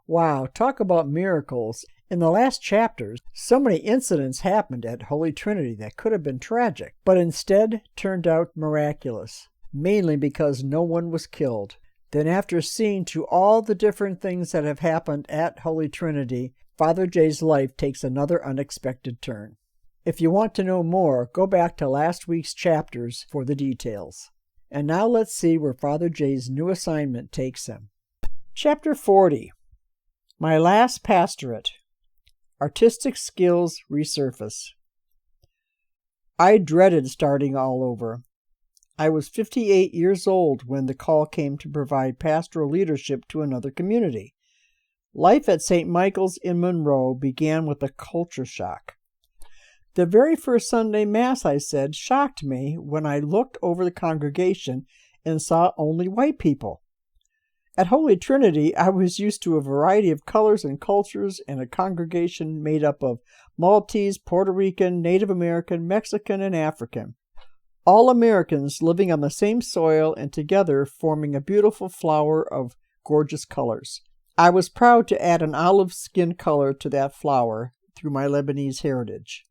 Wow, talk about miracles. In the last chapters, so many incidents happened at Holy Trinity that could have been tragic, but instead turned out miraculous, mainly because no one was killed. Then after seeing to all the different things that have happened at Holy Trinity, Father Jay's life takes another unexpected turn. If you want to know more, go back to last week's chapters for the details. And now let's see where Father Jay's new assignment takes him. Chapter 40. My Last Pastorate. Artistic Skills Resurface. I dreaded starting all over. I was 58 years old when the call came to provide pastoral leadership to another community. Life at St. Michael's in Monroe began with a culture shock. The very first Sunday Mass I said shocked me when I looked over the congregation and saw only white people. At Holy Trinity, I was used to a variety of colors and cultures and a congregation made up of Maltese, Puerto Rican, Native American, Mexican, and African. All Americans living on the same soil and together forming a beautiful flower of gorgeous colors. I was proud to add an olive skin color to that flower through my Lebanese heritage.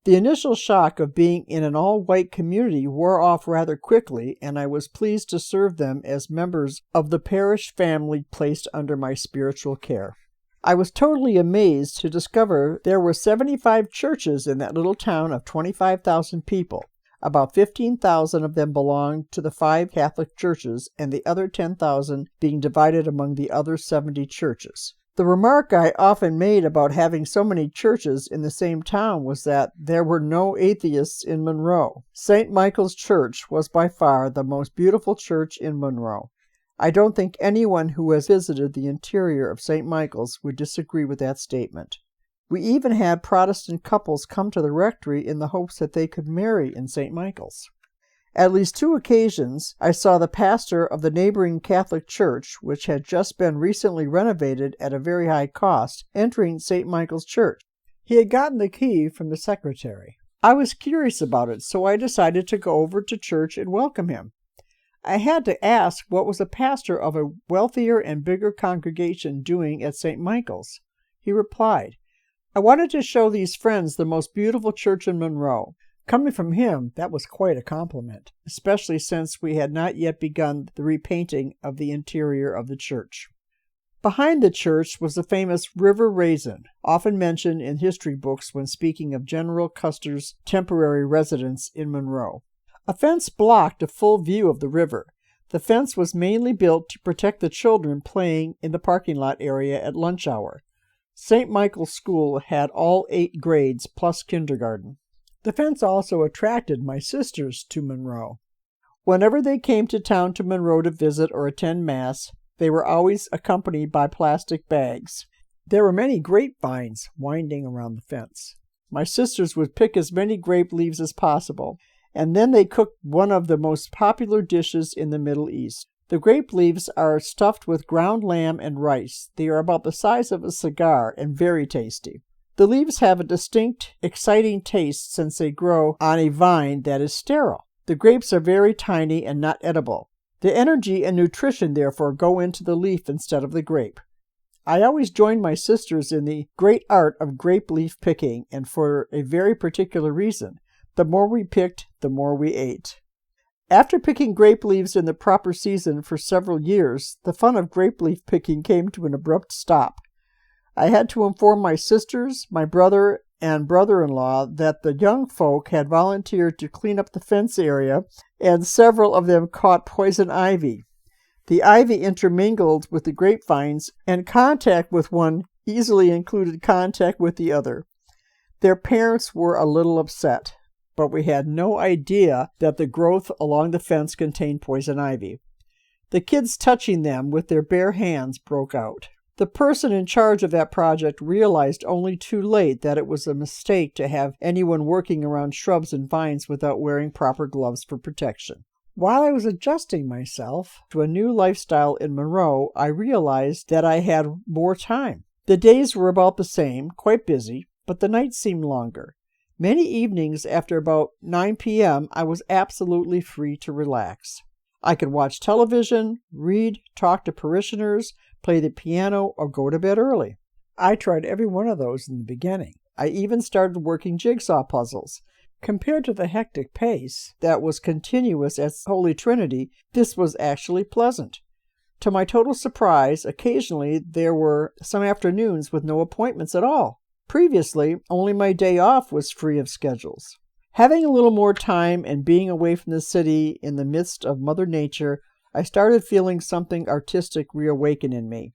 The initial shock of being in an all-white community wore off rather quickly, and I was pleased to serve them as members of the parish family placed under my spiritual care. I was totally amazed to discover there were 75 churches in that little town of 25,000 people. About 15,000 of them belonged to the 5 Catholic churches, and the other 10,000 being divided among the other 70 churches. The remark I often made about having so many churches in the same town was that there were no atheists in Monroe. St. Michael's Church was by far the most beautiful church in Monroe. I don't think anyone who has visited the interior of St. Michael's would disagree with that statement. We even had Protestant couples come to the rectory in the hopes that they could marry in St. Michael's. At least 2 occasions, I saw the pastor of the neighboring Catholic church, which had just been recently renovated at a very high cost, entering St. Michael's Church. He had gotten the key from the secretary. I was curious about it, so I decided to go over to church and welcome him. I had to ask what was a pastor of a wealthier and bigger congregation doing at St. Michael's. He replied, "I wanted to show these friends the most beautiful church in Monroe." Coming from him, that was quite a compliment, especially since we had not yet begun the repainting of the interior of the church. Behind the church was the famous River Raisin, often mentioned in history books when speaking of General Custer's temporary residence in Monroe. A fence blocked a full view of the river. The fence was mainly built to protect the children playing in the parking lot area at lunch hour. St. Michael's School had all 8 grades plus kindergarten. The fence also attracted my sisters to Monroe. Whenever they came to town to Monroe to visit or attend Mass, they were always accompanied by plastic bags. There were many grapevines winding around the fence. My sisters would pick as many grape leaves as possible, and then they cooked one of the most popular dishes in the Middle East. The grape leaves are stuffed with ground lamb and rice. They are about the size of a cigar and very tasty. The leaves have a distinct, exciting taste since they grow on a vine that is sterile. The grapes are very tiny and not edible. The energy and nutrition, therefore, go into the leaf instead of the grape. I always joined my sisters in the great art of grape leaf picking, and for a very particular reason. The more we picked, the more we ate. After picking grape leaves in the proper season for several years, the fun of grape leaf picking came to an abrupt stop. I had to inform my sisters, my brother, and brother-in-law that the young folk had volunteered to clean up the fence area, and several of them caught poison ivy. The ivy intermingled with the grapevines, and contact with one easily included contact with the other. Their parents were a little upset, but we had no idea that the growth along the fence contained poison ivy. The kids touching them with their bare hands broke out. The person in charge of that project realized only too late that it was a mistake to have anyone working around shrubs and vines without wearing proper gloves for protection. While I was adjusting myself to a new lifestyle in Monroe, I realized that I had more time. The days were about the same, quite busy, but the nights seemed longer. Many evenings after about 9 p.m., I was absolutely free to relax. I could watch television, read, talk to parishioners, play the piano, or go to bed early. I tried every one of those in the beginning. I even started working jigsaw puzzles. Compared to the hectic pace that was continuous at Holy Trinity, this was actually pleasant. To my total surprise, occasionally there were some afternoons with no appointments at all. Previously, only my day off was free of schedules. Having a little more time and being away from the city in the midst of Mother Nature, I started feeling something artistic reawaken in me.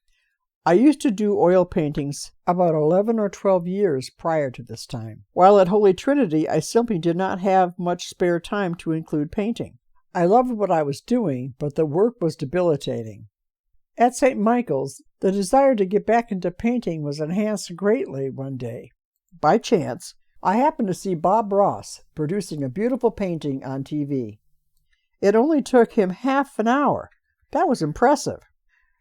I used to do oil paintings about 11 or 12 years prior to this time. While at Holy Trinity, I simply did not have much spare time to include painting. I loved what I was doing, but the work was debilitating. At St. Michael's, the desire to get back into painting was enhanced greatly one day. By chance, I happened to see Bob Ross producing a beautiful painting on TV. It only took him half an hour. That was impressive.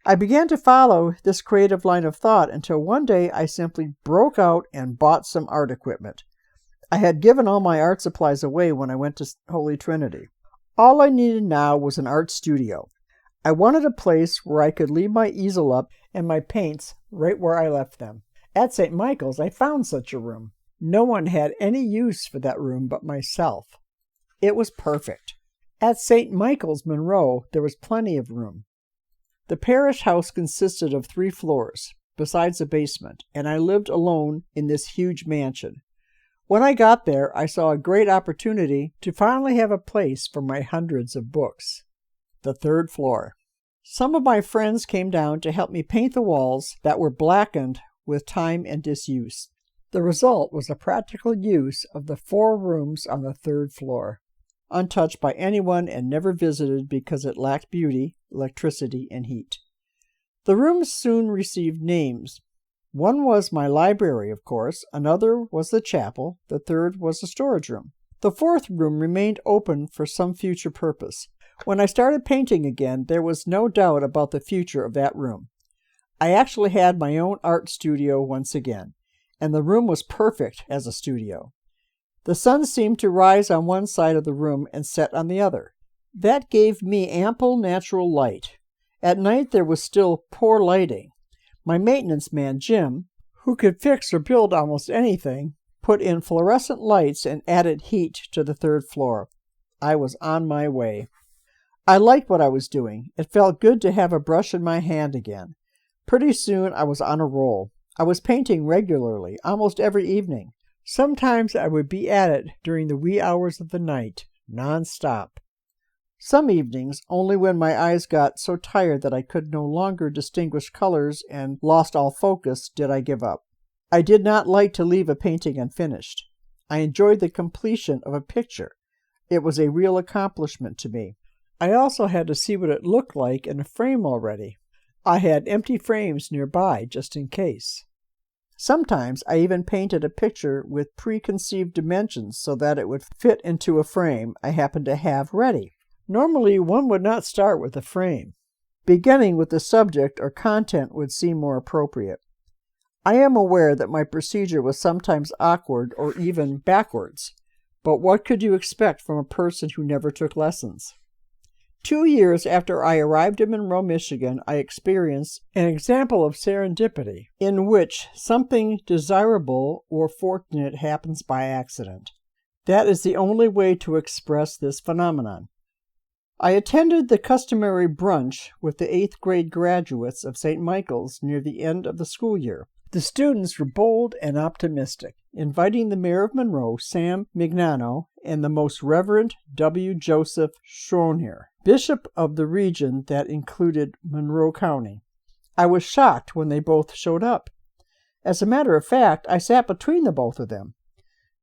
I began to follow this creative line of thought until one day I simply broke out and bought some art equipment. I had given all my art supplies away when I went to Holy Trinity. All I needed now was an art studio. I wanted a place where I could leave my easel up and my paints right where I left them. At St. Michael's, I found such a room. No one had any use for that room but myself. It was perfect. At St. Michael's, Monroe, there was plenty of room. The parish house consisted of 3 floors, besides a basement, and I lived alone in this huge mansion. When I got there, I saw a great opportunity to finally have a place for my hundreds of books. The 3rd floor. Some of my friends came down to help me paint the walls that were blackened with time and disuse. The result was a practical use of the 4 rooms on the 3rd floor, untouched by anyone and never visited because it lacked beauty, electricity, and heat. The rooms soon received names. One was my library, of course, another was the chapel, the 3rd was a storage room. The 4th room remained open for some future purpose. When I started painting again, there was no doubt about the future of that room. I actually had my own art studio once again, and the room was perfect as a studio. The sun seemed to rise on one side of the room and set on the other. That gave me ample natural light. At night there was still poor lighting. My maintenance man, Jim, who could fix or build almost anything, put in fluorescent lights and added heat to the 3rd floor. I was on my way. I liked what I was doing. It felt good to have a brush in my hand again. Pretty soon I was on a roll. I was painting regularly, almost every evening. Sometimes I would be at it during the wee hours of the night, non-stop. Some evenings, only when my eyes got so tired that I could no longer distinguish colors and lost all focus, did I give up. I did not like to leave a painting unfinished. I enjoyed the completion of a picture. It was a real accomplishment to me. I also had to see what it looked like in a frame already. I had empty frames nearby just in case. Sometimes I even painted a picture with preconceived dimensions so that it would fit into a frame I happened to have ready. Normally, one would not start with a frame. Beginning with the subject or content would seem more appropriate. I am aware that my procedure was sometimes awkward or even backwards, but what could you expect from a person who never took lessons? 2 years after I arrived in Monroe, Michigan, I experienced an example of serendipity, in which something desirable or fortunate happens by accident. That is the only way to express this phenomenon. I attended the customary brunch with the 8th grade graduates of St. Michael's near the end of the school year. The students were bold and optimistic, inviting the mayor of Monroe, Sam Mignano, and the Most Reverend W. Joseph Schroner, bishop of the region that included Monroe County. I was shocked when they both showed up. As a matter of fact, I sat between the both of them.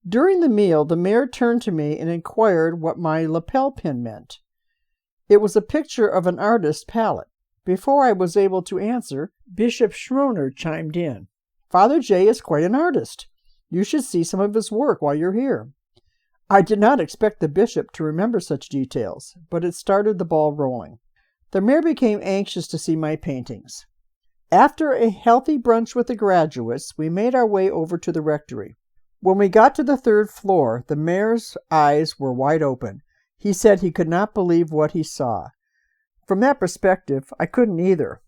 During the meal, the mayor turned to me and inquired what my lapel pin meant. It was a picture of an artist's palette. Before I was able to answer, Bishop Schroner chimed in. Father J is quite an artist. You should see some of his work while you're here. I did not expect the bishop to remember such details, but it started the ball rolling. The mayor became anxious to see my paintings. After a healthy brunch with the graduates, we made our way over to the rectory. When we got to the 3rd floor, the mayor's eyes were wide open. He said he could not believe what he saw. From that perspective, I couldn't either.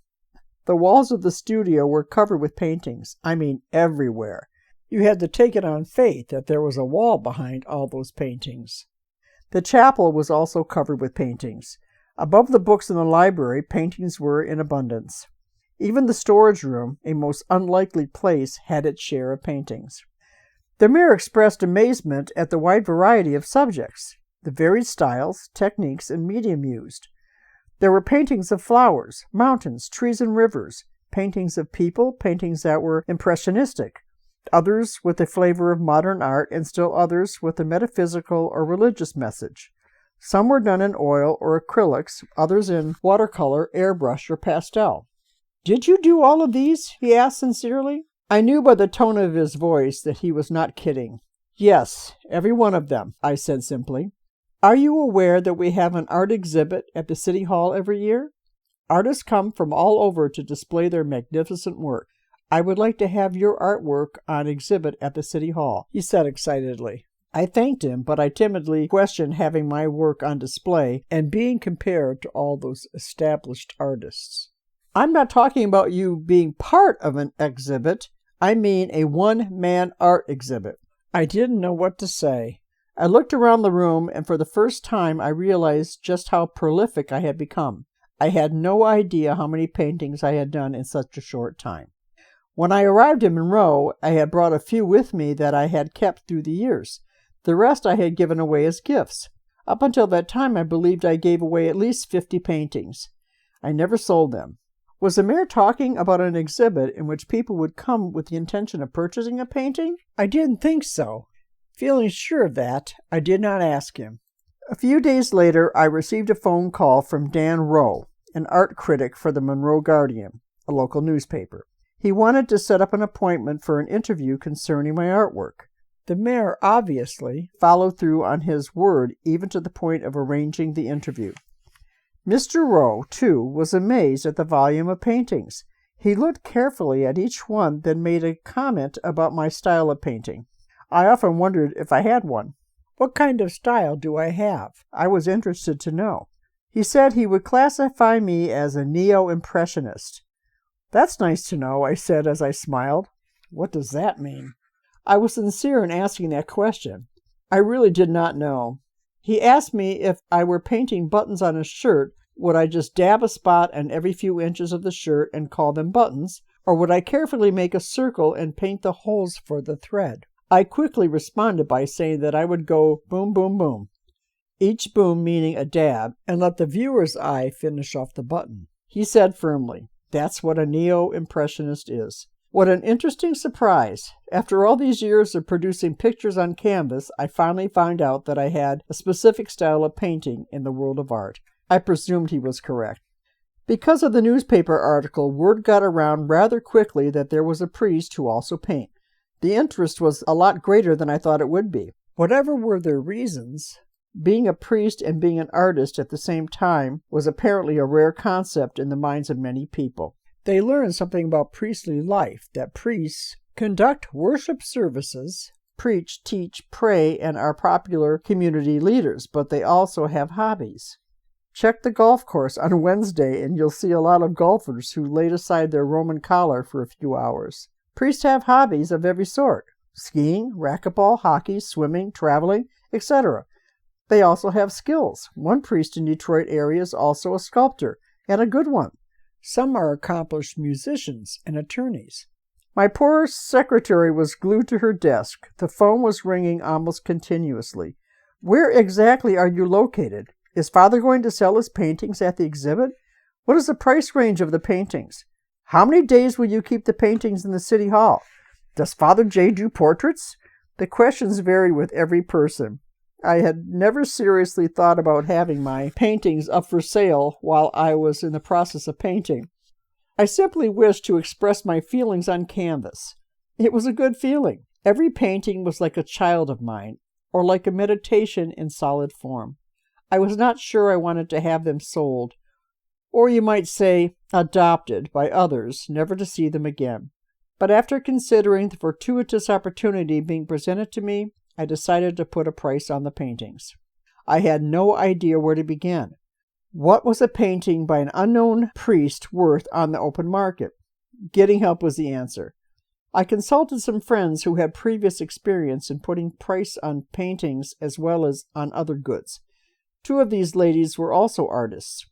The walls of the studio were covered with paintings. I mean, everywhere. You had to take it on faith that there was a wall behind all those paintings. The chapel was also covered with paintings. Above the books in the library, paintings were in abundance. Even the storage room, a most unlikely place, had its share of paintings. The mayor expressed amazement at the wide variety of subjects, the varied styles, techniques, and medium used. There were paintings of flowers, mountains, trees, and rivers, paintings of people, paintings that were impressionistic, others with a flavor of modern art, and still others with a metaphysical or religious message. Some were done in oil or acrylics, others in watercolor, airbrush, or pastel. "Did you do all of these?" he asked sincerely. I knew by the tone of his voice that he was not kidding. "Yes, every one of them," I said simply. "Are you aware that we have an art exhibit at the City Hall every year? Artists come from all over to display their magnificent work. I would like to have your artwork on exhibit at the City Hall," he said excitedly. I thanked him, but I timidly questioned having my work on display and being compared to all those established artists. "I'm not talking about you being part of an exhibit. I mean a one-man art exhibit." I didn't know what to say. I looked around the room, and for the first time I realized just how prolific I had become. I had no idea how many paintings I had done in such a short time. When I arrived in Monroe, I had brought a few with me that I had kept through the years. The rest I had given away as gifts. Up until that time, I believed I gave away at least 50 paintings. I never sold them. Was the mayor talking about an exhibit in which people would come with the intention of purchasing a painting? I didn't think so. Feeling sure of that, I did not ask him. A few days later, I received a phone call from Dan Rowe, an art critic for the Monroe Guardian, a local newspaper. He wanted to set up an appointment for an interview concerning my artwork. The mayor obviously followed through on his word, even to the point of arranging the interview. Mr. Rowe, too, was amazed at the volume of paintings. He looked carefully at each one, then made a comment about my style of painting. I often wondered if I had one. "What kind of style do I have?" I was interested to know. He said he would classify me as a Neo-Impressionist. "That's nice to know," I said as I smiled. What does that mean? I was sincere in asking that question. I really did not know. He asked me if I were painting buttons on a shirt, would I just dab a spot on every few inches of the shirt and call them buttons, or would I carefully make a circle and paint the holes for the thread? I quickly responded by saying that I would go boom, boom, boom, each boom meaning a dab, and let the viewer's eye finish off the button. He said firmly, "That's what a Neo-Impressionist is." What an interesting surprise. After all these years of producing pictures on canvas, I finally found out that I had a specific style of painting in the world of art. I presumed he was correct. Because of the newspaper article, word got around rather quickly that there was a priest who also painted. The interest was a lot greater than I thought it would be. Whatever were their reasons, being a priest and being an artist at the same time was apparently a rare concept in the minds of many people. They learned something about priestly life, that priests conduct worship services, preach, teach, pray, and are popular community leaders, but they also have hobbies. Check the golf course on Wednesday and you'll see a lot of golfers who laid aside their Roman collar for a few hours. Priests have hobbies of every sort: skiing, racquetball, hockey, swimming, traveling, etc. They also have skills. One priest in Detroit area is also a sculptor, and a good one. Some are accomplished musicians and attorneys. My poor secretary was glued to her desk. The phone was ringing almost continuously. "Where exactly are you located? Is Father going to sell his paintings at the exhibit? What is the price range of the paintings? How many days will you keep the paintings in the City Hall? Does Father J do portraits?" The questions varied with every person. I had never seriously thought about having my paintings up for sale while I was in the process of painting. I simply wished to express my feelings on canvas. It was a good feeling. Every painting was like a child of mine, or like a meditation in solid form. I was not sure I wanted to have them sold, or you might say adopted by others, never to see them again. But after considering the fortuitous opportunity being presented to me, I decided to put a price on the paintings. I had no idea where to begin. What was a painting by an unknown priest worth on the open market? Getting help was the answer. I consulted some friends who had previous experience in putting price on paintings as well as on other goods. Two of these ladies were also artists.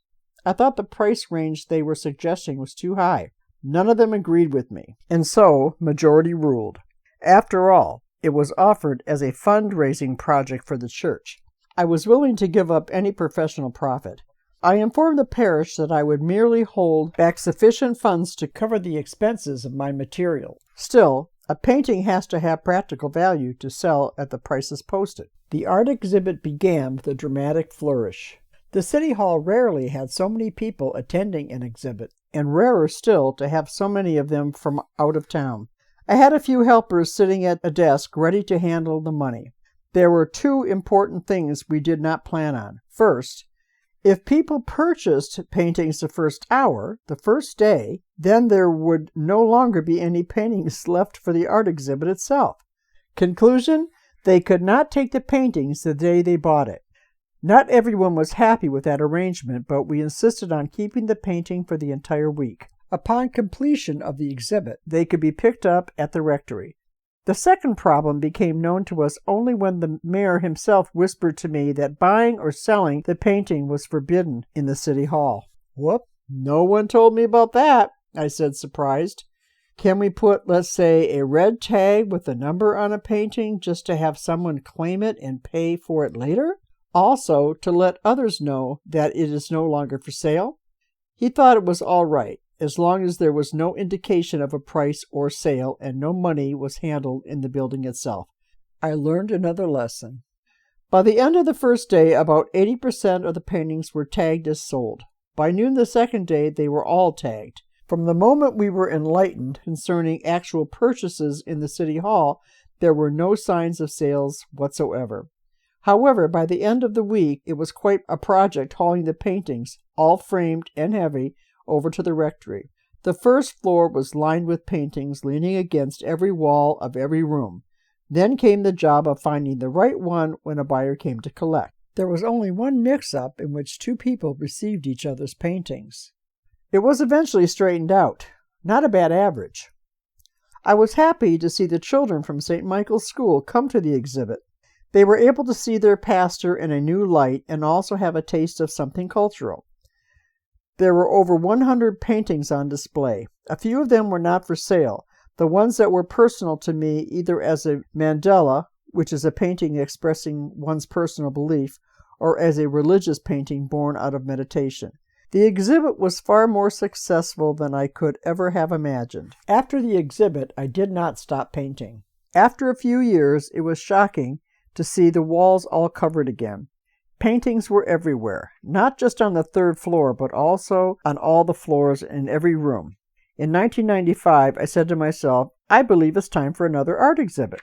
I thought the price range they were suggesting was too high. None of them agreed with me, and so majority ruled. After all, it was offered as a fundraising project for the church. I was willing to give up any professional profit. I informed the parish that I would merely hold back sufficient funds to cover the expenses of my material. Still, a painting has to have practical value to sell at the prices posted. The art exhibit began with a dramatic flourish. The City Hall rarely had so many people attending an exhibit, and rarer still to have so many of them from out of town. I had a few helpers sitting at a desk ready to handle the money. There were two important things we did not plan on. First, if people purchased paintings the first hour, the first day, then there would no longer be any paintings left for the art exhibit itself. Conclusion, they could not take the paintings the day they bought it. Not everyone was happy with that arrangement, but we insisted on keeping the painting for the entire week. Upon completion of the exhibit, they could be picked up at the rectory. The second problem became known to us only when the mayor himself whispered to me that buying or selling the painting was forbidden in the City Hall. Whoop, no one told me about that, I said, surprised. Can we put, let's say, a red tag with a number on a painting just to have someone claim it and pay for it later? Also, to let others know that it is no longer for sale? He thought it was all right, as long as there was no indication of a price or sale and no money was handled in the building itself. I learned another lesson. By the end of the first day, about 80% of the paintings were tagged as sold. By noon the second day, they were all tagged. From the moment we were enlightened concerning actual purchases in the City Hall, there were no signs of sales whatsoever. However, by the end of the week, it was quite a project hauling the paintings, all framed and heavy, over to the rectory. The first floor was lined with paintings leaning against every wall of every room. Then came the job of finding the right one when a buyer came to collect. There was only one mix-up in which two people received each other's paintings. It was eventually straightened out. Not a bad average. I was happy to see the children from St. Michael's School come to the exhibit. They were able to see their pastor in a new light and also have a taste of something cultural. There were over 100 paintings on display. A few of them were not for sale. The ones that were personal to me, either as a mandala, which is a painting expressing one's personal belief, or as a religious painting born out of meditation. The exhibit was far more successful than I could ever have imagined. After the exhibit, I did not stop painting. After a few years, it was shocking to see the walls all covered again. Paintings were everywhere, not just on the third floor, but also on all the floors in every room. In 1995, I said to myself, I believe it's time for another art exhibit.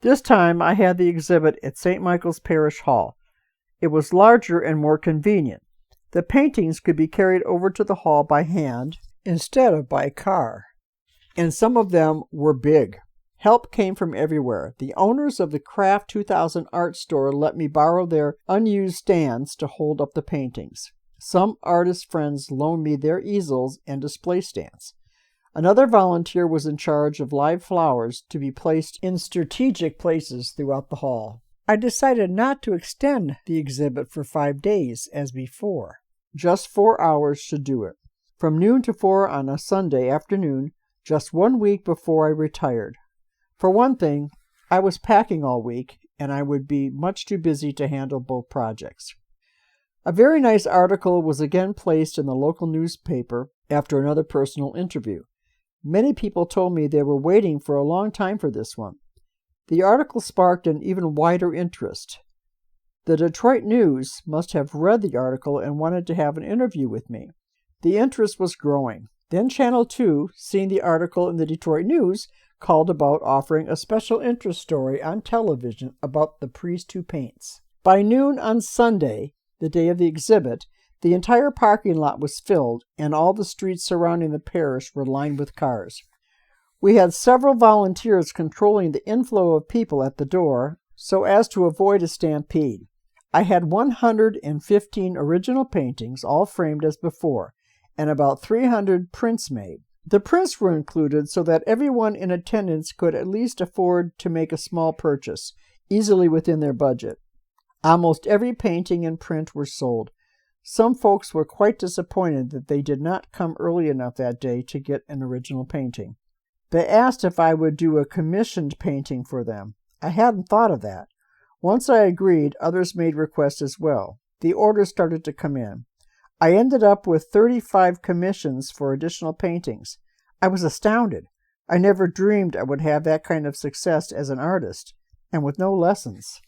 This time, I had the exhibit at St. Michael's Parish Hall. It was larger and more convenient. The paintings could be carried over to the hall by hand instead of by car, and some of them were big. Help came from everywhere. The owners of the Craft 2000 art store let me borrow their unused stands to hold up the paintings. Some artist friends loaned me their easels and display stands. Another volunteer was in charge of live flowers to be placed in strategic places throughout the hall. I decided not to extend the exhibit for 5 days as before. Just 4 hours should do it. From noon to 4 on a Sunday afternoon, just 1 week before I retired. For one thing, I was packing all week, and I would be much too busy to handle both projects. A very nice article was again placed in the local newspaper after another personal interview. Many people told me they were waiting for a long time for this one. The article sparked an even wider interest. The Detroit News must have read the article and wanted to have an interview with me. The interest was growing. Then Channel 2, seeing the article in the Detroit News, called about offering a special interest story on television about the priest who paints. By noon on Sunday, the day of the exhibit, the entire parking lot was filled, and all the streets surrounding the parish were lined with cars. We had several volunteers controlling the inflow of people at the door so as to avoid a stampede. I had 115 original paintings, all framed as before, and about 300 prints made. The prints were included so that everyone in attendance could at least afford to make a small purchase, easily within their budget. Almost every painting and print were sold. Some folks were quite disappointed that they did not come early enough that day to get an original painting. They asked if I would do a commissioned painting for them. I hadn't thought of that. Once I agreed, others made requests as well. The orders started to come in. I ended up with 35 commissions for additional paintings. I was astounded. I never dreamed I would have that kind of success as an artist, and with no lessons.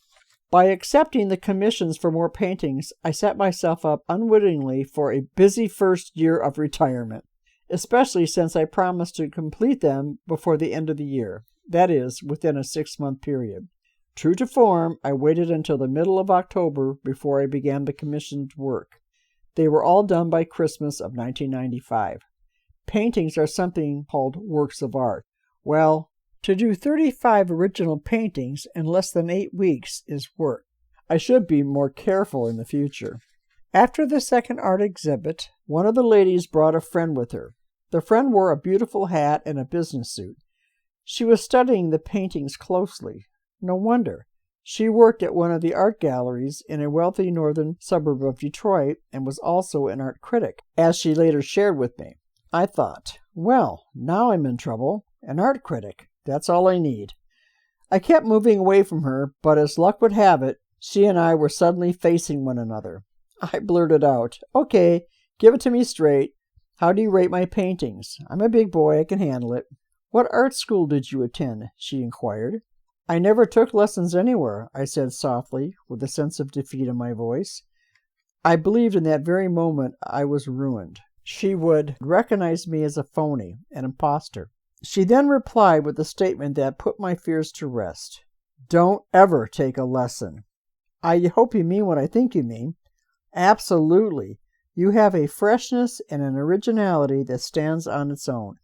By accepting the commissions for more paintings, I set myself up unwittingly for a busy first year of retirement, especially since I promised to complete them before the end of the year, that is, within a 6-month period. True to form, I waited until the middle of October before I began the commissioned work. They were all done by Christmas of 1995. Paintings are something called works of art. Well, to do 35 original paintings in less than 8 weeks is work. I should be more careful in the future. After the second art exhibit, one of the ladies brought a friend with her. The friend wore a beautiful hat and a business suit. She was studying the paintings closely. No wonder. She worked at one of the art galleries in a wealthy northern suburb of Detroit and was also an art critic, as she later shared with me. I thought, well, now I'm in trouble. An art critic. That's all I need. I kept moving away from her, but as luck would have it, she and I were suddenly facing one another. I blurted out, "Okay, give it to me straight. How do you rate my paintings? I'm a big boy, I can handle it." "What art school did you attend?" she inquired. "I never took lessons anywhere," I said softly, with a sense of defeat in my voice. I believed in that very moment I was ruined. She would recognize me as a phony, an imposter. She then replied with a statement that put my fears to rest. "Don't ever take a lesson." "I hope you mean what I think you mean." "Absolutely. You have a freshness and an originality that stands on its own.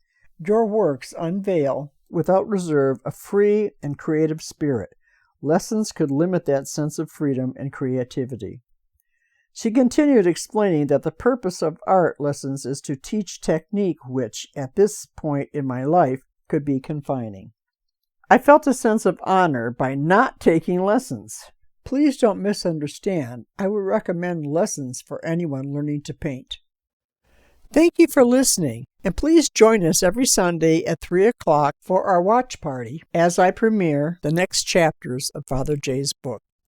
Your works unveil, without reserve, a free and creative spirit. Lessons could limit that sense of freedom and creativity." She continued explaining that the purpose of art lessons is to teach technique which, at this point in my life, could be confining. I felt a sense of honor by not taking lessons. Please don't misunderstand. I would recommend lessons for anyone learning to paint. Thank you for listening, and please join us every Sunday at 3 o'clock for our watch party as I premiere the next chapters of Father Jay's book.